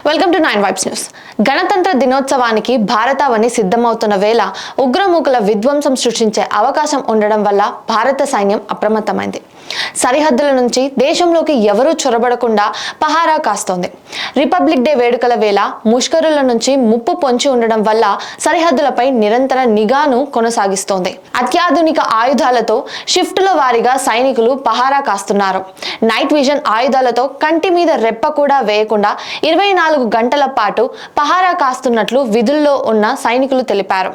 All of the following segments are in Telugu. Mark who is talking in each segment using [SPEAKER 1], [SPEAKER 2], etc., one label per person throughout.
[SPEAKER 1] Welcome to 9 vibes news. గణతంత్ర దినోత్సవానికి భారతావని సిద్ధమవుతున్న వేళ ఉగ్రమూకల విధ్వంసం సృష్టించే అవకాశం ఉండడం వల్ల భారత సైన్యం అప్రమత్తమైంది. సరిహద్దుల నుంచి దేశంలోకి ఎవరూ చొరబడకుండా పహారా కాస్తోంది. రిపబ్లిక్ డే వేడుకల వేళ ముష్కరుల నుంచి ముప్పు పొంచి ఉండడం వల్ల సరిహద్దులపై నిరంతర నిఘాను కొనసాగిస్తోంది. అత్యాధునిక ఆయుధాలతో షిఫ్టుల వారీగా సైనికులు పహారా కాస్తున్నారు. నైట్ విజన్ ఆయుధాలతో కంటి మీద రెప్ప కూడా వేయకుండా 24 గంటల పాటు పహారా కాస్తున్నట్లు విధుల్లో ఉన్న సైనికులు తెలిపారు.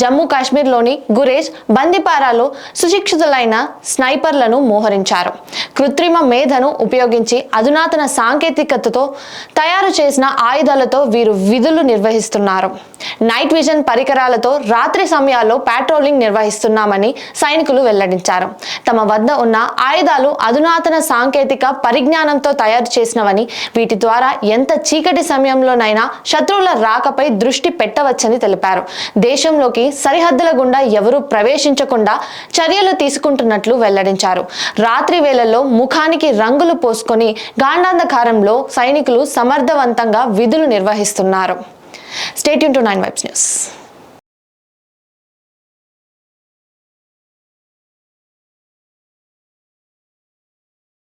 [SPEAKER 1] జమ్మూ కాశ్మీర్లోని గురేజ్, బందిపారాలో సుశిక్షితులైన స్నైపర్లను మోహరించారు. కృత్రిమ మేధను ఉపయోగించి అధునాతన సాంకేతికతతో తయారు చేసిన ఆయుధాలతో వీరు విధులు నిర్వహిస్తున్నారు. నైట్ విజన్ పరికరాలతో రాత్రి సమయాల్లో పాట్రోలింగ్ నిర్వహిస్తున్నామని సైనికులు వెల్లడించారు. తమ వద్ద ఉన్న ఆయుధాలు అధునాతన సాంకేతిక పరిజ్ఞానంతో తయారు చేసినవని, వీటి ద్వారా ఎంత చీకటి సమయంలోనైనా శత్రువుల రాకపై దృష్టి పెట్టవచ్చని తెలిపారు. దేశంలోకి సరిహద్దుల గుండా ఎవరూ ప్రవేశించకుండా చర్యలు తీసుకుంటున్నట్లు వెల్లడించారు. రాత్రి వేళల్లో ముఖానికి రంగులు పోసుకొని గాండాంధకారంలో సైనికులు సమర్థవంతంగా విధులు నిర్వహిస్తున్నారు. Stay tuned to 9 Vibes News.